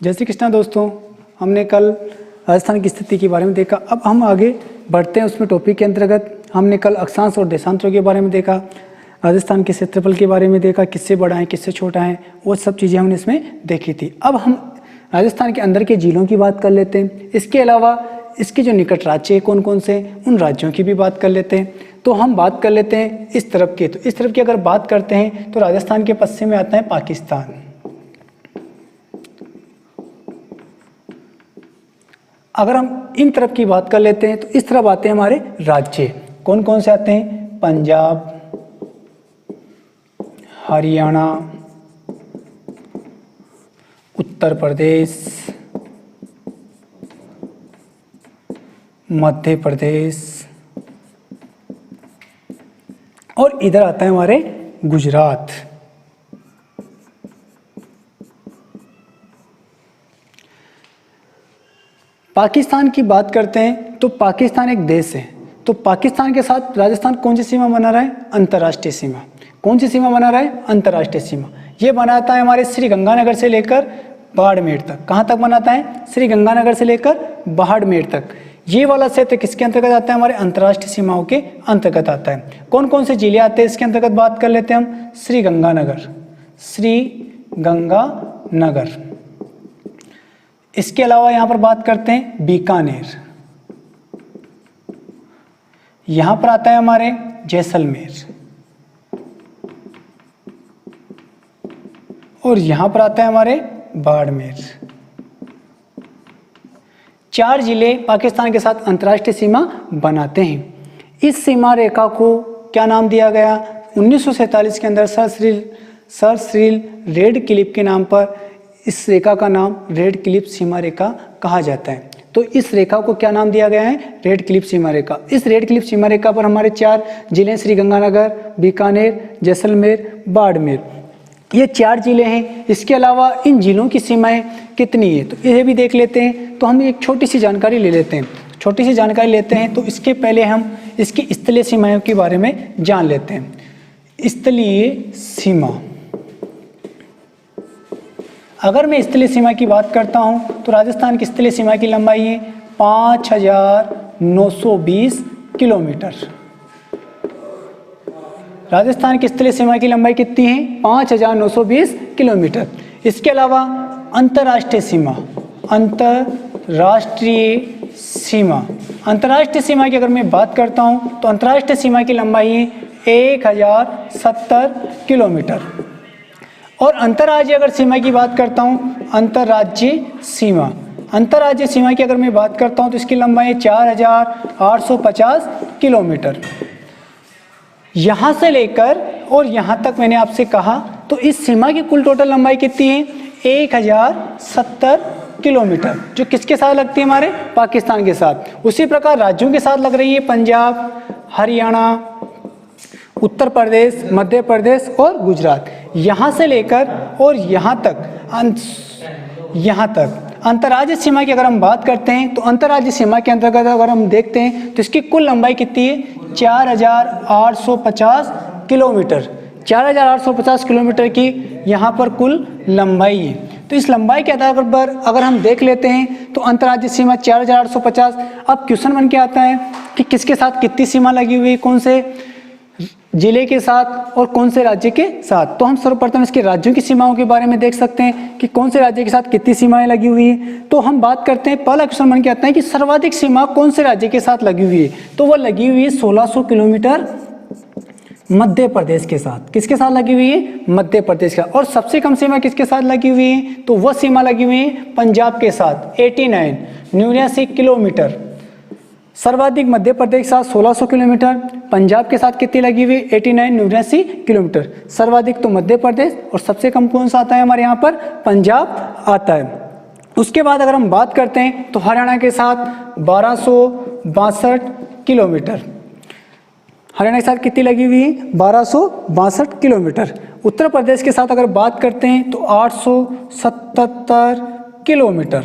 जय श्री कृष्णा दोस्तों, हमने कल राजस्थान की स्थिति के बारे में देखा। अब हम आगे बढ़ते हैं उसमें टॉपिक के अंतर्गत। हमने कल अक्षांश और देशांतरों के बारे में देखा, राजस्थान के क्षेत्रफल के बारे में देखा, किससे बड़ा है किससे छोटा है, वो सब चीज़ें हमने इसमें देखी थी। अब हम राजस्थान के अंदर के जिलों की बात कर लेते हैं। इसके अलावा इसके जो निकट राज्य कौन कौन से, उन राज्यों की भी बात कर लेते हैं। तो हम बात कर लेते हैं इस तरफ के। तो इस तरफ की अगर बात करते हैं तो राजस्थान के पश्चिम में आता है पाकिस्तान। अगर हम इन तरफ की बात कर लेते हैं तो इस तरफ आते हैं हमारे राज्य। कौन कौन से आते हैं? पंजाब, हरियाणा, उत्तर प्रदेश, मध्य प्रदेश और इधर आता है हमारे गुजरात। पाकिस्तान की बात करते हैं तो पाकिस्तान एक देश है। तो पाकिस्तान के साथ राजस्थान कौन सी सीमा बना रहा है? अंतर्राष्ट्रीय सीमा। कौन सी सीमा बना रहा है? अंतर्राष्ट्रीय सीमा। ये बनाता है हमारे श्री गंगानगर से लेकर बाड़मेर तक। कहाँ तक बनाता है? श्री गंगानगर से लेकर बाड़मेर तक। ये वाला क्षेत्र किसके अंतर्गत आता है? हमारे अंतर्राष्ट्रीय सीमाओं के अंतर्गत आता है। कौन कौन से जिले आते हैं इसके अंतर्गत बात कर लेते हैं हम। श्री गंगानगर, श्री गंगानगर। इसके अलावा यहां पर बात करते हैं बीकानेर। यहां पर आता है हमारे जैसलमेर और यहां पर आता है हमारे बाड़मेर। 4 जिले पाकिस्तान के साथ अंतर्राष्ट्रीय सीमा बनाते हैं। इस सीमा रेखा को क्या नाम दिया गया? 1947 के अंदर सर सिरिल रेडक्लिफ के नाम पर इस रेखा का नाम रेडक्लिफ सीमा रेखा कहा जाता है। तो इस रेखा को क्या नाम दिया गया है? रेडक्लिफ सीमा रेखा। इस रेडक्लिफ सीमा रेखा पर हमारे 4 जिले श्री गंगानगर, बीकानेर, जैसलमेर, बाड़मेर, ये 4 जिले हैं। इसके अलावा इन जिलों की सीमाएं कितनी है तो ये भी देख लेते हैं। तो हम एक छोटी सी जानकारी ले लेते हैं। छोटी सी जानकारी लेते हैं तो इसके पहले हम इसकी स्थलीय सीमाओं के बारे में जान लेते हैं। स्थलीय सीमा, अगर मैं स्थलीय सीमा की बात करता हूं तो राजस्थान की स्थलीय सीमा की लंबाई है 5920 किलोमीटर। राजस्थान की स्थलीय सीमा की लंबाई कितनी है? 5920 किलोमीटर। इसके अलावा अंतर्राष्ट्रीय सीमा, अंतर्राष्ट्रीय सीमा, अंतर्राष्ट्रीय सीमा की अगर मैं बात करता हूं तो अंतर्राष्ट्रीय सीमा की लंबाई है 1070 किलोमीटर। और अंतर्राज्यीय अगर सीमा की बात करता हूं, अंतर्राज्यीय सीमा, अंतर्राज्यीय सीमा की अगर मैं बात करता हूं तो इसकी लंबाई 4850 किलोमीटर। यहां से लेकर और यहां तक मैंने आपसे कहा तो इस सीमा की कुल टोटल लंबाई कितनी है? 1070 किलोमीटर, जो किसके साथ लगती है? हमारे पाकिस्तान के साथ। उसी प्रकार राज्यों के साथ लग रही है पंजाब, हरियाणा, उत्तर प्रदेश, मध्य प्रदेश और गुजरात। यहाँ से लेकर और यहाँ तक अंतर्राज्यीय सीमा की अगर हम बात करते हैं तो अंतर्राज्यीय सीमा के अंतर्गत अगर हम देखते हैं तो इसकी कुल लंबाई कितनी है? 4850 किलोमीटर। 4850 किलोमीटर की यहाँ पर कुल लंबाई है। तो इस लंबाई के आधार पर अगर हम देख लेते हैं तो अंतर्राज्यीय सीमा 4850। अब क्वेश्चन बन के आता है कि किसके साथ कितनी सीमा लगी हुई है, कौन से जिले के साथ और कौन से राज्य के साथ। तो हम सर्वप्रथम इसके राज्यों की सीमाओं के बारे में देख सकते हैं कि कौन से राज्य के साथ कितनी सीमाएं लगी हुई है। तो हम बात करते हैं, पहला क्वेश्चन बन के आता है कि सर्वाधिक सीमा कौन से राज्य के साथ लगी हुई है। तो वो लगी हुई है 1600 किलोमीटर मध्य प्रदेश के साथ। किसके साथ लगी हुई है? मध्य प्रदेश का। और सबसे कम सीमा किसके साथ लगी हुई है? तो वह सीमा लगी हुई है पंजाब के साथ, 89 किलोमीटर। सर्वाधिक मध्य प्रदेश के साथ 1600 किलोमीटर, पंजाब के साथ कितनी लगी हुई? 89 किलोमीटर। सर्वाधिक तो मध्य प्रदेश और सबसे कम कौन सा आता है? हमारे यहाँ पर पंजाब आता है। उसके बाद अगर हम बात करते हैं तो हरियाणा के साथ 1262 किलोमीटर। हरियाणा के साथ कितनी लगी हुई है? 1262 किलोमीटर। उत्तर प्रदेश के साथ अगर बात करते हैं तो 877 किलोमीटर।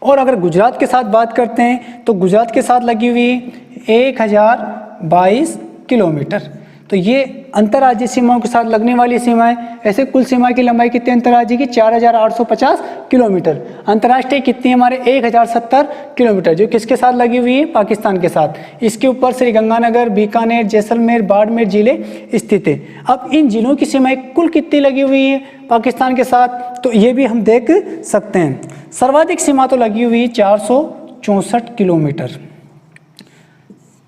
और अगर गुजरात के साथ बात करते हैं तो गुजरात के साथ लगी हुई 1022 किलोमीटर। तो ये अंतर्राज्यीय सीमाओं के साथ लगने वाली सीमाएं। ऐसे कुल सीमा की लंबाई कितनी अंतर्राज्यीय की 4850 किलोमीटर। अंतर्राष्ट्रीय कितनी है हमारे 1070 किलोमीटर, जो किसके साथ लगी हुई है, पाकिस्तान के साथ। इसके ऊपर श्रीगंगानगर, बीकानेर, जैसलमेर, बाड़मेर जिले स्थित है। अब इन जिलों की सीमाएं कुल कितनी लगी हुई है पाकिस्तान के साथ, तो ये भी हम देख सकते हैं। सर्वाधिक सीमा तो लगी हुई है 464 किलोमीटर,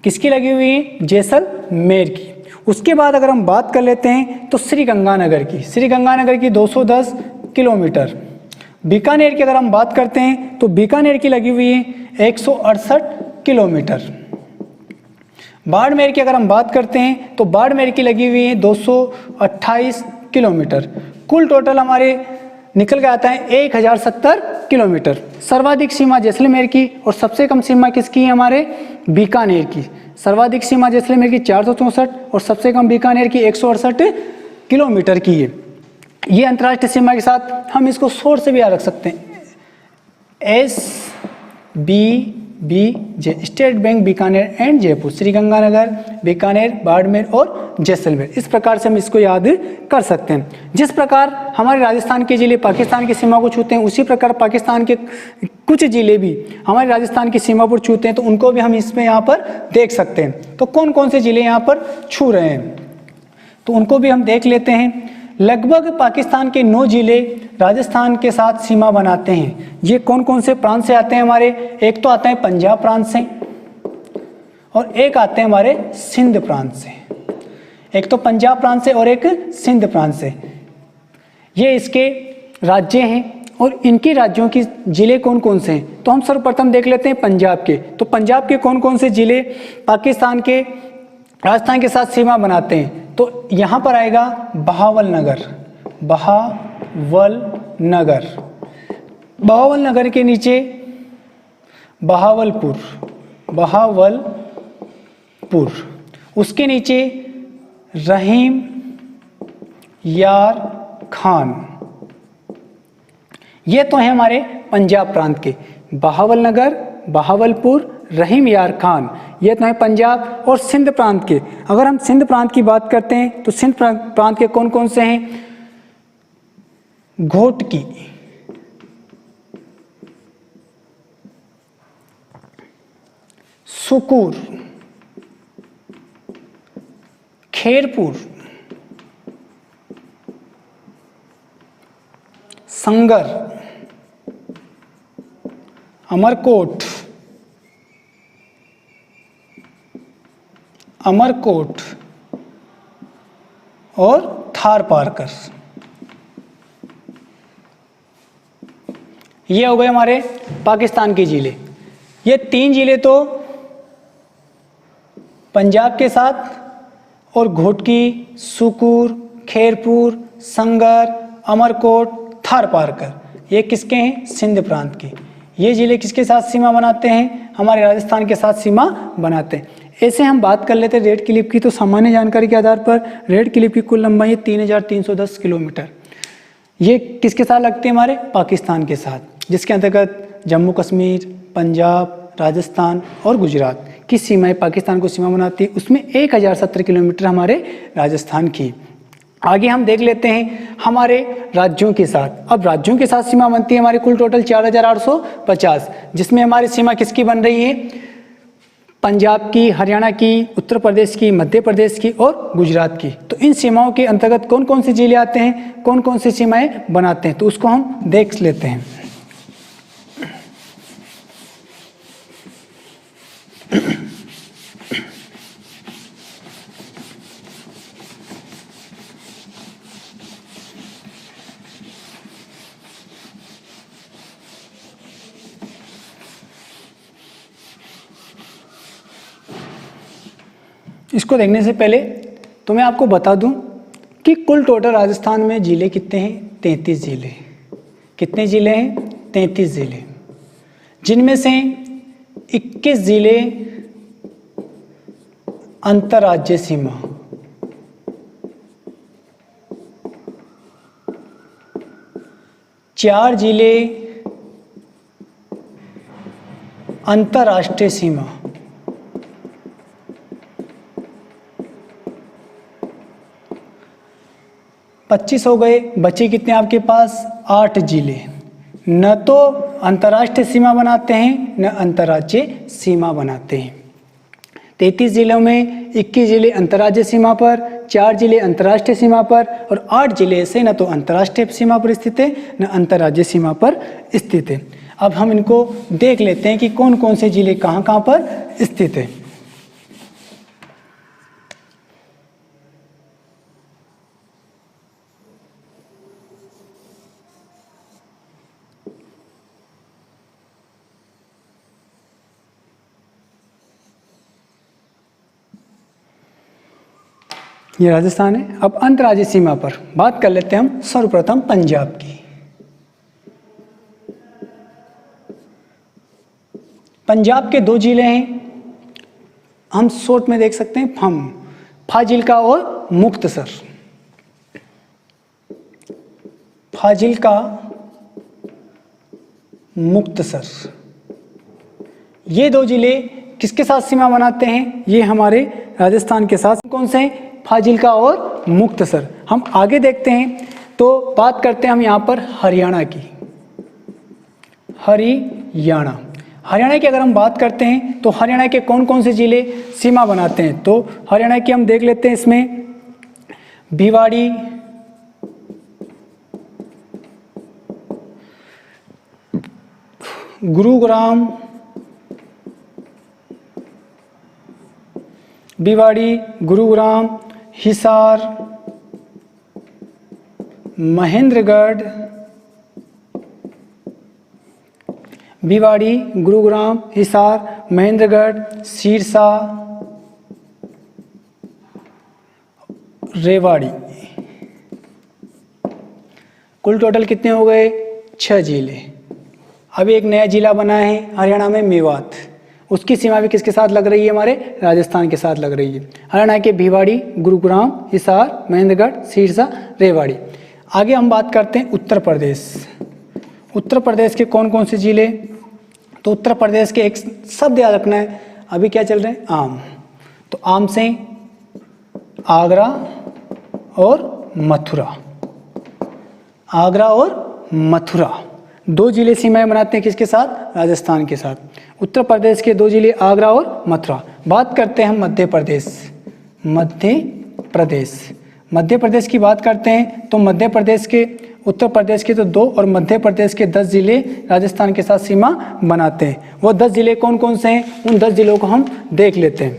किसकी लगी हुई है, जैसलमेर की। उसके बाद अगर हम बात कर लेते हैं तो श्रीगंगानगर की, श्रीगंगानगर की 210 किलोमीटर। बीकानेर की अगर हम बात करते हैं तो बीकानेर की लगी हुई है 168 किलोमीटर। बाड़मेर की अगर हम बात करते हैं तो बाड़मेर की लगी हुई है 228 किलोमीटर। कुल टोटल हमारे निकल के आता है 1070 किलोमीटर। सर्वाधिक सीमा जैसलमेर की और सबसे कम सीमा किसकी है, हमारे बीकानेर की। सर्वाधिक सीमा जैसलमेर की 464 और सबसे कम बीकानेर की 168 किलोमीटर की है। ये अंतर्राष्ट्रीय सीमा के साथ हम इसको शोर से भी याद रख सकते हैं, SBBJ, state bank Bikaner and Jaipur. Sriganganagar, Bikaner, Barmer और जैसलमेर, इस प्रकार से हम इसको याद कर सकते हैं। जिस प्रकार हमारे राजस्थान के जिले पाकिस्तान की सीमा को छूते हैं, उसी प्रकार पाकिस्तान के कुछ जिले भी हमारे राजस्थान की सीमा पर छूते हैं, तो उनको भी हम इसमें यहाँ पर देख सकते हैं। तो कौन कौन से जिले यहाँ पर छू रहे हैं, तो उनको भी हम देख लेते हैं। लगभग पाकिस्तान के 9 जिले राजस्थान के साथ सीमा बनाते हैं। ये कौन कौन से प्रांत से आते हैं हमारे, एक तो आता है पंजाब प्रांत से और एक आते हैं हमारे सिंध प्रांत से। एक तो पंजाब प्रांत से और एक सिंध प्रांत से। ये इसके राज्य हैं और इनके राज्यों की जिले कौन कौन से हैं, तो हम सर्वप्रथम देख लेते हैं पंजाब के। तो पंजाब के कौन कौन से जिले पाकिस्तान के राजस्थान के साथ सीमा बनाते हैं, तो यहाँ पर आएगा बहावलनगर, बहावलनगर। बहावलनगर के नीचे बहावलपुर, बहावलपुर। उसके नीचे रहीम यार खान। ये तो है हमारे पंजाब प्रांत के, बहावलनगर, बहावलपुर, रहीम यार खान। ये तो है पंजाब और सिंध प्रांत के। अगर हम सिंध प्रांत की बात करते हैं तो सिंध प्रांत के कौन कौन से हैं, घोटकी, सुकूर, खेरपुर, संगर, अमरकोट, अमरकोट और थारपारकर। ये हो गए हमारे पाकिस्तान के जिले। ये 3 जिले तो पंजाब के साथ और घोटकी, सुकूर, खेरपुर, संगर, अमरकोट, थारपारकर, ये किसके हैं, सिंध प्रांत के। ये जिले किसके साथ सीमा बनाते हैं, हमारे राजस्थान के साथ सीमा बनाते हैं। ऐसे हम बात कर लेते हैं रेड क्लिप की। तो सामान्य जानकारी के आधार पर रेड क्लिप की कुल लंबाई है 3310 किलोमीटर। ये किसके साथ लगते हैं, हमारे पाकिस्तान के साथ, जिसके अंतर्गत जम्मू कश्मीर, पंजाब, राजस्थान और गुजरात की सीमाएं पाकिस्तान को सीमा बनाती है। उसमें 1070 किलोमीटर हमारे राजस्थान की। आगे हम देख लेते हैं हमारे राज्यों के साथ। अब राज्यों के साथ सीमा बनती है हमारी कुल टोटल 4850, जिसमें हमारी सीमा किसकी बन रही है, पंजाब की, हरियाणा की, उत्तर प्रदेश की, मध्य प्रदेश की और गुजरात की। तो इन सीमाओं के अंतर्गत कौन कौन से जिले आते हैं, कौन कौन सी सीमाएं बनाते हैं, तो उसको हम देख लेते हैं। इसको देखने से पहले तो मैं आपको बता दूं कि कुल टोटल राजस्थान में जिले कितने हैं, 33 जिले। कितने जिले हैं, 33 जिले, जिनमें से 21 जिले अंतर्राज्यीय सीमा, 4 जिले अंतर्राष्ट्रीय सीमा, 25 हो गए, बचे कितने आपके पास 8 जिले। न तो अंतर्राष्ट्रीय सीमा बनाते हैं न अंतर्राज्यीय सीमा बनाते हैं। 33 जिलों में 21 जिले अंतर्राज्यीय सीमा पर, 4 जिले अंतर्राष्ट्रीय सीमा पर और 8 जिले ऐसे न तो अंतर्राष्ट्रीय सीमा पर स्थित है न अंतर्राज्यीय सीमा पर स्थित है। अब हम इनको देख लेते हैं कि कौन कौन से जिले कहाँ कहाँ पर स्थित है। ये राजस्थान है। अब अंतर्राज्यीय सीमा पर बात कर लेते हैं हम सर्वप्रथम पंजाब की। पंजाब के 2 जिले हैं, हम शॉर्ट में देख सकते हैं फाजिल्का और मुक्तसर। फाजिल्का, मुक्तसर, ये 2 जिले किसके साथ सीमा बनाते हैं? ये हमारे राजस्थान के साथ। कौन से हैं? फाजिल्का और मुक्तसर। हम आगे देखते हैं तो बात करते हैं हम यहाँ पर हरियाणा की। हरियाणा की अगर हम बात करते हैं तो हरियाणा के कौन कौन से जिले सीमा बनाते हैं? तो हरियाणा की हम देख लेते हैं, इसमें भिवाड़ी, गुरुग्राम, हिसार, महेंद्रगढ़, भिवाड़ी, गुरुग्राम, हिसार, महेंद्रगढ़, सिरसा, रेवाड़ी। कुल टोटल कितने हो गए? 6 जिले। अभी एक नया जिला बना है हरियाणा में, मेवात। उसकी सीमा भी किसके साथ लग रही है? हमारे राजस्थान के साथ लग रही है। हरियाणा के भिवाड़ी, गुरुग्राम, हिसार, महेंद्रगढ़, सिरसा, रेवाड़ी। आगे हम बात करते हैं उत्तर प्रदेश। उत्तर प्रदेश के कौन कौन से जिले? तो उत्तर प्रदेश के एक शब्द याद रखना है, अभी क्या चल रहे हैं? आम। तो आम से आगरा और मथुरा। आगरा और मथुरा 2 जिले सीमाएं बनाते हैं किसके साथ? राजस्थान के साथ। उत्तर प्रदेश के 2 जिले आगरा और मथुरा। बात करते हैं हम मध्य प्रदेश की बात करते हैं तो मध्य प्रदेश के, उत्तर प्रदेश के तो 2 और मध्य प्रदेश के 10 जिले राजस्थान के साथ सीमा बनाते हैं। वो 10 जिले कौन कौन से हैं? उन 10 जिलों को हम देख लेते हैं,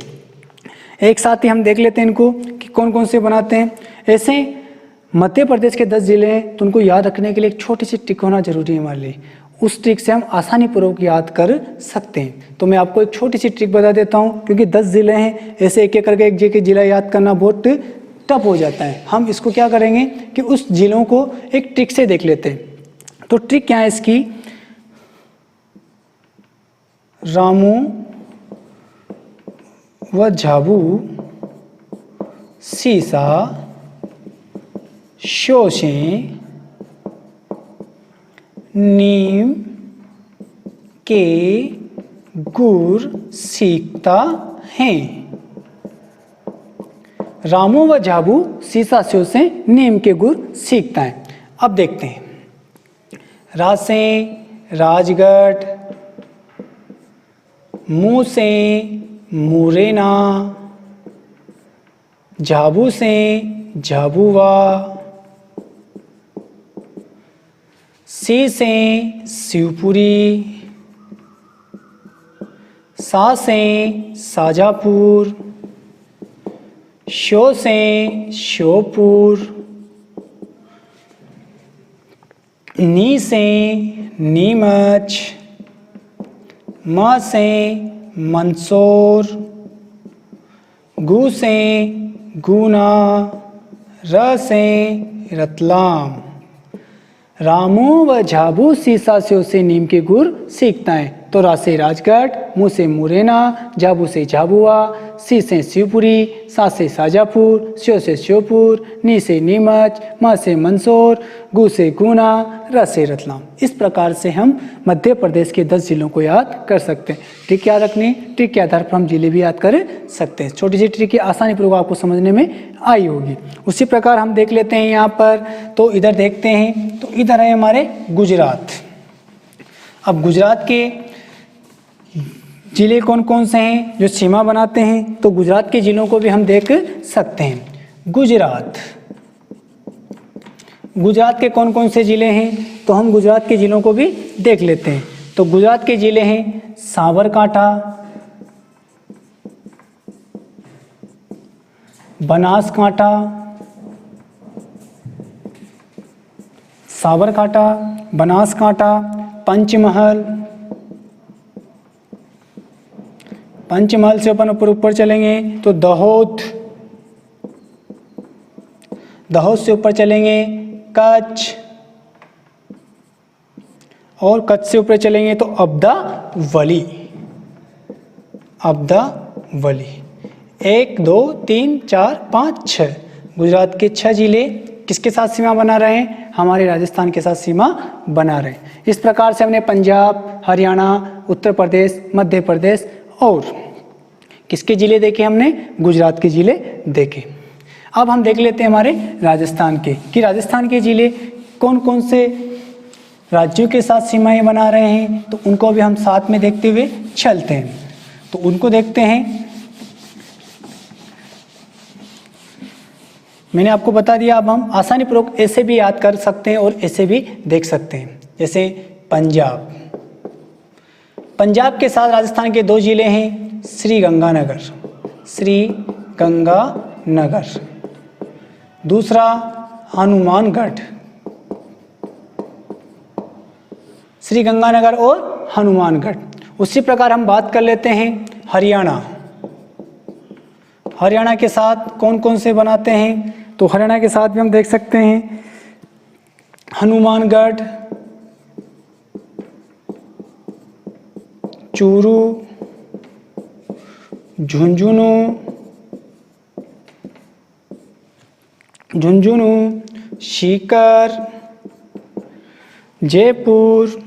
एक साथ ही हम देख लेते हैं इनको कि कौन कौन से बनाते हैं। ऐसे मध्य प्रदेश के 10 जिले हैं तो उनको याद रखने के लिए एक छोटी सी ट्रिक होना जरूरी है हमारे लिए। उस ट्रिक से हम आसानी पूर्वक याद कर सकते हैं। तो मैं आपको एक छोटी सी ट्रिक बता देता हूं, क्योंकि 10 जिले हैं, ऐसे एक एक करके एक जिला याद करना बहुत टफ हो जाता है। हम इसको क्या करेंगे कि उस जिलों को एक ट्रिक से देख लेते हैं। तो ट्रिक क्या है इसकी? रामू व झाबू, सीसा, शोषे, नीम के गुर सीखता है। रामू व झाबू सीसा से नीम के गुर सीखता है। अब देखते हैं, रासें राजगढ़, मूसे मुरैना, झाबू से झाबुआ, सी से शिवपुरी, सा से शाजापुर, शो से श्योपुर, नी से नीमच, म से मंदसौर, गु से गुना, र से रतलाम। रामू व झाबू सीसा से नीम के गुर सीखता है। तो रा से राजगढ़, मू से मुरैना, जाबू से झाबुआ, सी से शिवपुरी, सा से शाजापुर, श्यो से श्योपुर, नी से नीमच, म से मंदसौर, गु से गुना, र से रतलाम। इस प्रकार से हम मध्य प्रदेश के 10 जिलों को याद कर सकते हैं। ट्रिक याद रखनी, ट्रिक के आधार पर हम जिले भी याद कर सकते हैं। छोटी सी ट्रिक की आसानी पूर्वक आपको समझने में आई होगी। उसी प्रकार हम देख लेते हैं यहाँ पर, तो इधर देखते हैं, तो इधर है हमारे गुजरात। अब गुजरात के जिले कौन कौन से हैं जो सीमा बनाते हैं, तो गुजरात के जिलों को भी हम देख सकते हैं। गुजरात के कौन कौन से जिले हैं, तो हम गुजरात के जिलों को भी देख लेते हैं। तो गुजरात के जिले हैं साबरकांठा, बनासकांठा, पंचमहल से अपन ऊपर चलेंगे तो दाहोद से ऊपर चलेंगे कच्छ, और कच्छ से ऊपर चलेंगे तो अब्दावली। 1 2 3 4 5 6 गुजरात के 6 जिले किसके साथ सीमा बना रहे हैं, हमारे राजस्थान के साथ सीमा बना रहे हैं। इस प्रकार से हमने पंजाब, हरियाणा, उत्तर प्रदेश, मध्य प्रदेश और किसके जिले देखे, हमने गुजरात के जिले देखे। अब हम देख लेते हैं हमारे राजस्थान के, कि राजस्थान के जिले कौन कौन से राज्यों के साथ सीमाएं बना रहे हैं, तो उनको भी हम साथ में देखते हुए चलते हैं। तो उनको देखते हैं। मैंने आपको बता दिया, अब हम आसानी पूर्वक ऐसे भी याद कर सकते हैं और ऐसे भी देख सकते हैं। जैसे पंजाब के साथ राजस्थान के 2 जिले हैं, श्रीगंगानगर, दूसरा हनुमानगढ़, श्रीगंगानगर और हनुमानगढ़। उसी प्रकार हम बात कर लेते हैं हरियाणा के साथ कौन कौन से बनाते हैं, तो हरियाणा के साथ भी हम देख सकते हैं हनुमानगढ़, चूरू, झुंझुनू, सीकर, जयपुर,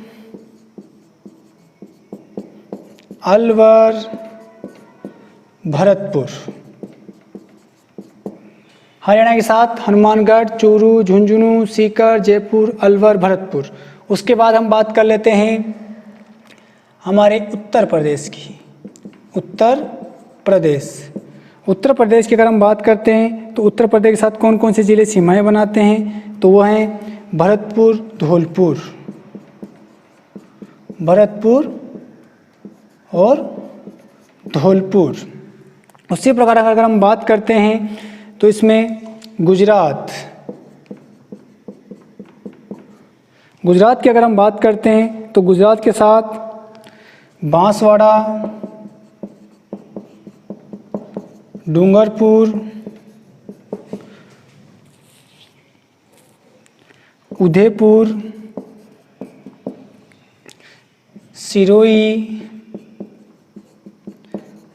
अलवर, भरतपुर। हरियाणा के साथ हनुमानगढ़, चूरू, झुंझुनू, सीकर, जयपुर, अलवर, भरतपुर। उसके बाद हम बात कर लेते हैं हमारे उत्तर प्रदेश की। उत्तर प्रदेश की अगर हम बात करते हैं तो उत्तर प्रदेश के साथ कौन कौन से जिले सीमाएं बनाते हैं, तो वो हैं भरतपुर, और धौलपुर। उसी प्रकार अगर हम बात करते हैं तो इसमें गुजरात की अगर हम बात करते हैं तो गुजरात के साथ बांसवाड़ा, डूंगरपुर, उदयपुर, सिरोही,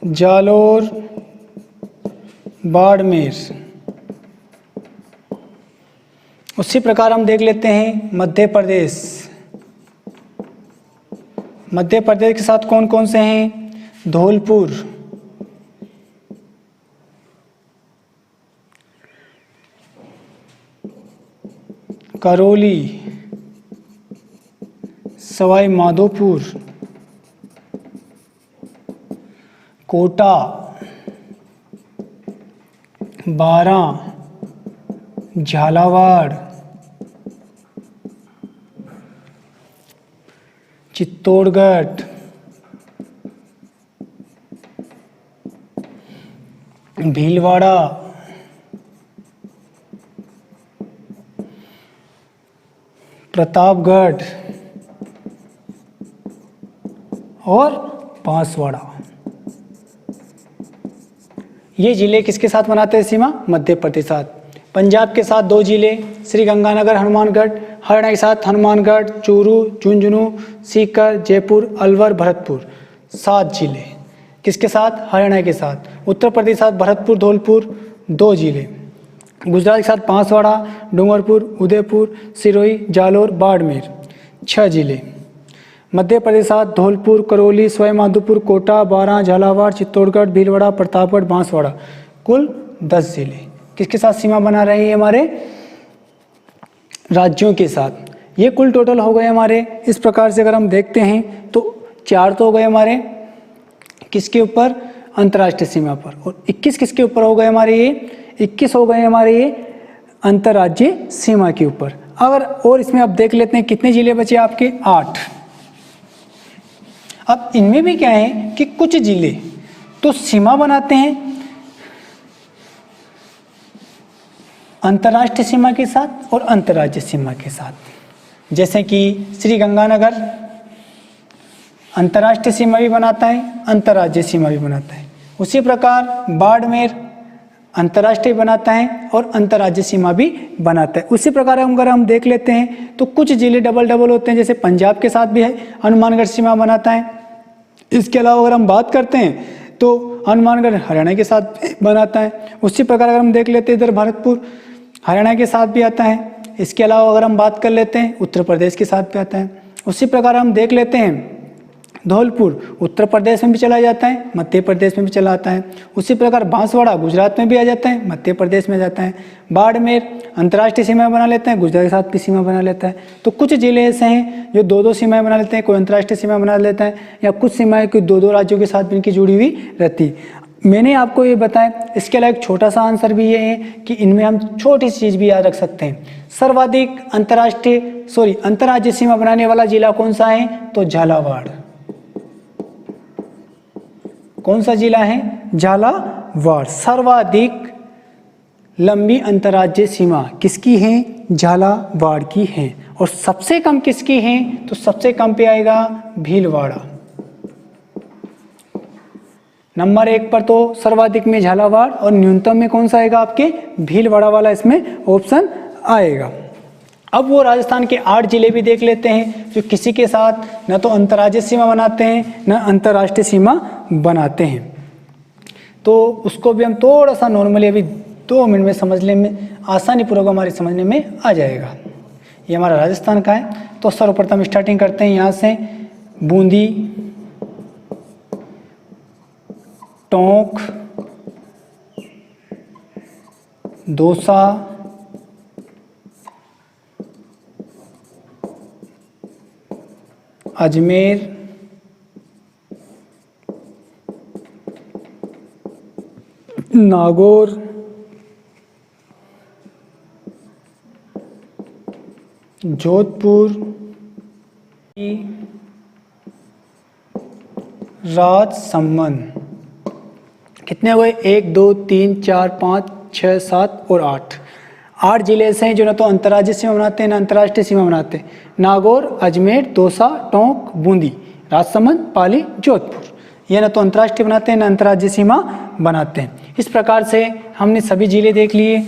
जालोर, बाड़मेर। उसी प्रकार हम देख लेते हैं मध्य प्रदेश के साथ कौन कौन से हैं, धौलपुर, करौली, सवाई माधोपुर, कोटा, बारां, झालावाड़, चित्तौड़गढ़, भीलवाड़ा, प्रतापगढ़ और बांसवाड़ा। ये जिले किसके साथ बनाते हैं सीमा, मध्य प्रदेश के साथ। पंजाब के साथ 2 जिले श्रीगंगानगर, हनुमानगढ़, हरियाणा के साथ हनुमानगढ़, चूरू, झुंझुनू, सीकर, जयपुर, अलवर, भरतपुर, 7 जिले किसके साथ? हरियाणा के साथ। उत्तर प्रदेश के साथ भरतपुर, धौलपुर, 2 जिले। गुजरात के साथ बांसवाड़ा, डूंगरपुर, उदयपुर, सिरोही, जालोर, बाड़मेर, 6 जिले। मध्य प्रदेश के साथ धौलपुर, करौली, सवाई माधोपुर, कोटा, बारां, झालावाड़, चित्तौड़गढ़, भीलवाड़ा, प्रतापगढ़, बांसवाड़ा, कुल 10 जिले किसके साथ सीमा बना रहे हैं? हमारे राज्यों के साथ। ये कुल टोटल हो गए हमारे। इस प्रकार से अगर हम देखते हैं तो 4 तो हो गए हमारे किसके ऊपर? अंतर्राष्ट्रीय सीमा पर। और 21 किसके ऊपर हो गए हमारे? ये 21 हो गए हमारे ये अंतर्राज्यीय सीमा के ऊपर। अगर और इसमें अब देख लेते हैं कितने जिले बचे आपके? 8। अब इनमें भी क्या है कि कुछ जिले तो सीमा बनाते हैं अंतर्राष्ट्रीय सीमा के साथ और अंतर्राज्यीय सीमा के साथ। जैसे कि श्रीगंगानगर अंतर्राष्ट्रीय सीमा भी बनाता है, अंतर्राज्यीय सीमा भी बनाता है। उसी प्रकार बाड़मेर अंतर्राष्ट्रीय बनाता है और अंतर्राज्यीय सीमा भी बनाता है। उसी प्रकार अगर हम देख लेते हैं तो कुछ जिले डबल डबल होते हैं। जैसे पंजाब के साथ भी है, हनुमानगढ़ सीमा बनाता है। इसके अलावा अगर हम बात करते हैं तो हनुमानगढ़ हरियाणा के साथ बनाता है। उसी प्रकार अगर हम देख लेते हैं इधर भरतपुर हरियाणा के साथ भी आता है। इसके अलावा अगर हम बात कर लेते हैं उत्तर प्रदेश के साथ भी आता है। उसी प्रकार हम देख लेते हैं धौलपुर उत्तर प्रदेश में भी चला जाता है, मध्य प्रदेश में भी चला आता है। उसी प्रकार बांसवाड़ा गुजरात में भी आ जाता है, मध्य प्रदेश में जाता है। बाड़मेर अंतर्राष्ट्रीय सीमा बना लेते हैं, गुजरात के साथ भी सीमा बना लेता है। तो कुछ जिले ऐसे हैं जो 2-2 सीमाएं बना लेते हैं, कोई अंतर्राष्ट्रीय सीमा बना लेता है, या कुछ सीमाएं कोई 2-2 राज्यों के साथ भी इनकी जुड़ी हुई रहती। मैंने आपको ये बताया। इसके अलावा एक छोटा सा आंसर भी ये है कि इनमें हम छोटी सी चीज़ भी याद रख सकते हैं। सर्वाधिक अंतर्राज्यीय सीमा बनाने वाला जिला कौन सा है? तो झालावाड़। कौन सा जिला है? झालावाड़। सर्वाधिक लंबी अंतर्राज्यीय सीमा किसकी है? झालावाड़ की है। और सबसे कम किसकी है? तो सबसे कम पे आएगा भीलवाड़ा। नंबर 1 पर तो सर्वाधिक में झालावाड़ और न्यूनतम में कौन सा आएगा? आपके भीलवाड़ा वाला इसमें ऑप्शन आएगा। अब वो राजस्थान के 8 जिले भी देख लेते हैं जो किसी के साथ न तो अंतर्राज्यीय सीमा बनाते हैं न अंतर्राष्ट्रीय सीमा बनाते हैं। तो उसको भी हम थोड़ा सा नॉर्मली अभी 2 मिनट में समझने में आसानी पूर्वक हमारे समझने में आ जाएगा। ये हमारा राजस्थान का है। तो सर्वप्रथम स्टार्टिंग करते हैं यहाँ से। बूंदी, टोंक, दौसा, अजमेर, नागौर, जोधपुर, राजसमंद। कितने हुए? 1, 2, 3, 4, 5, 6, 7 और 8 जिले ऐसे हैं जो ना तो अंतर्राज्यीय सीमा बनाते हैं ना अंतर्राष्ट्रीय सीमा बनाते हैं। नागौर, अजमेर, दौसा, टोंक, बूंदी, राजसमंद, पाली, जोधपुर। ये ना तो अंतर्राष्ट्रीय बनाते हैं ना अंतर्राज्यीय सीमा बनाते हैं। इस प्रकार से हमने सभी जिले देख लिए।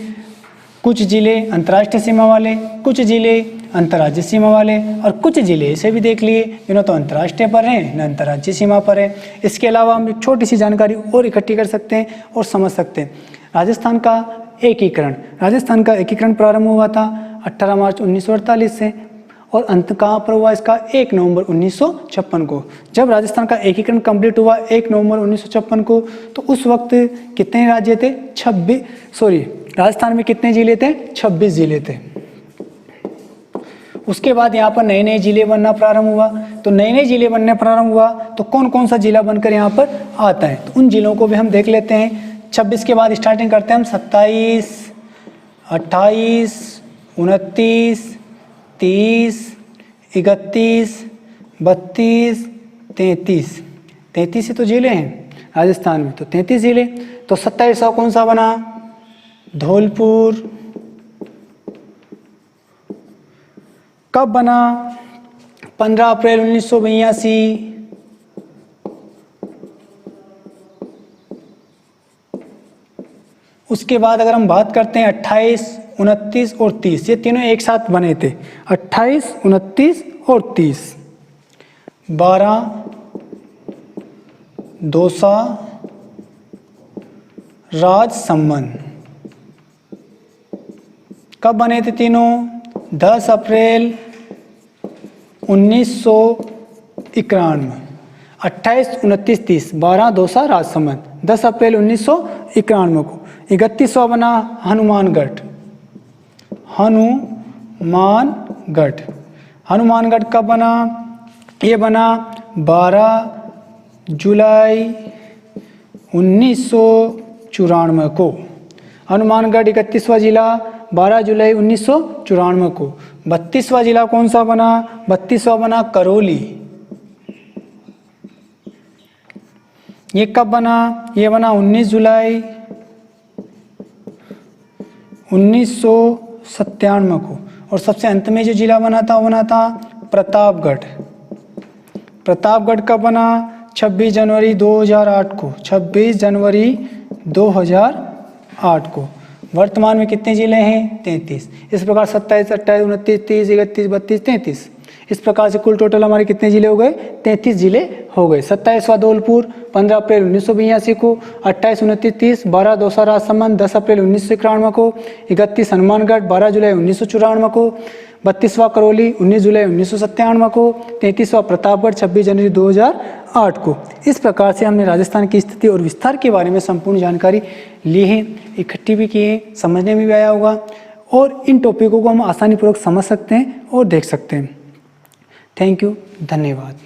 कुछ जिले अंतर्राष्ट्रीय सीमा वाले, कुछ जिले अंतर्राज्यीय सीमा वाले, और कुछ जिले ऐसे भी देख लिए जो ना तो अंतर्राष्ट्रीय पर हैं ना अंतर्राज्यीय सीमा पर है। इसके अलावा हम एक छोटी सी जानकारी और इकट्ठी कर सकते हैं और समझ सकते हैं। राजस्थान का एकीकरण प्रारंभ हुआ था 18 मार्च 1948 से, और अंत कहाँ पर हुआ इसका? 1 नवंबर 1956 को। जब राजस्थान का एकीकरण कंप्लीट हुआ 1 नवंबर 1956 को, तो उस वक्त कितने राज्य थे? राजस्थान में कितने जिले थे? 26 जिले थे। उसके बाद यहाँ पर नए नए जिले बनना प्रारंभ हुआ। तो नए नए जिले बनने प्रारंभ हुआ तो कौन कौन सा जिला बनकर यहाँ पर आता है? तो उन जिलों को भी हम देख लेते हैं। 26 के बाद स्टार्टिंग करते हैं हम 27, 28, 29, 30, 31, 32, 33। 33 ही तो जिले हैं राजस्थान में, तो 33 जिले। तो 27वां कौन सा बना? धौलपुर। कब बना? 15 अप्रैल 1982। उसके बाद अगर हम बात करते हैं 28, 29 और 30, ये तीनों एक साथ बने थे। 28, 29 और 30। 12 दौसा राजसमंद कब बने थे तीनों? 10 अप्रैल 1991। 28, 29, 30, 12 दौसा राजसमंद 10 अप्रैल 1991 को। 31वां बना हनुमानगढ़। हनुमानगढ़ कब बना? ये बना 12 जुलाई 1994 को। हनुमानगढ़ 31वां जिला 12 जुलाई 1994 को। 32वां जिला कौन सा बना? 32वां बना करौली। ये कब बना? ये बना 19 जुलाई 1997 को। और सबसे अंत में जो जिला बना था वो बना था प्रतापगढ़। प्रतापगढ़ कब बना? 26 जनवरी 2008 को। 26 जनवरी 2008 को। वर्तमान में कितने जिले हैं? 33। इस प्रकार 27, 28, 29, 30, 31, 32, 33। इस प्रकार से कुल टोटल हमारे कितने जिले हो गए? 33 जिले हो गए। 27वां धौलपुर 15 अप्रैल 1982 को। 28, 29, 30 12 दौसा राजसमंद 10 अप्रैल 1991 को। 31 हनुमानगढ़ 12 जुलाई 1994 को। 32वां करौली 19 जुलाई 1997 को। 33वां प्रतापगढ़ 26 जनवरी 2008 को। इस प्रकार से हमने राजस्थान की स्थिति और विस्तार के बारे में संपूर्ण जानकारी ली है, इकट्ठी भी की है, समझने में भी आया होगा और इन टॉपिकों को हम आसानीपूर्वक समझ सकते हैं और देख सकते हैं। थैंक यू, धन्यवाद।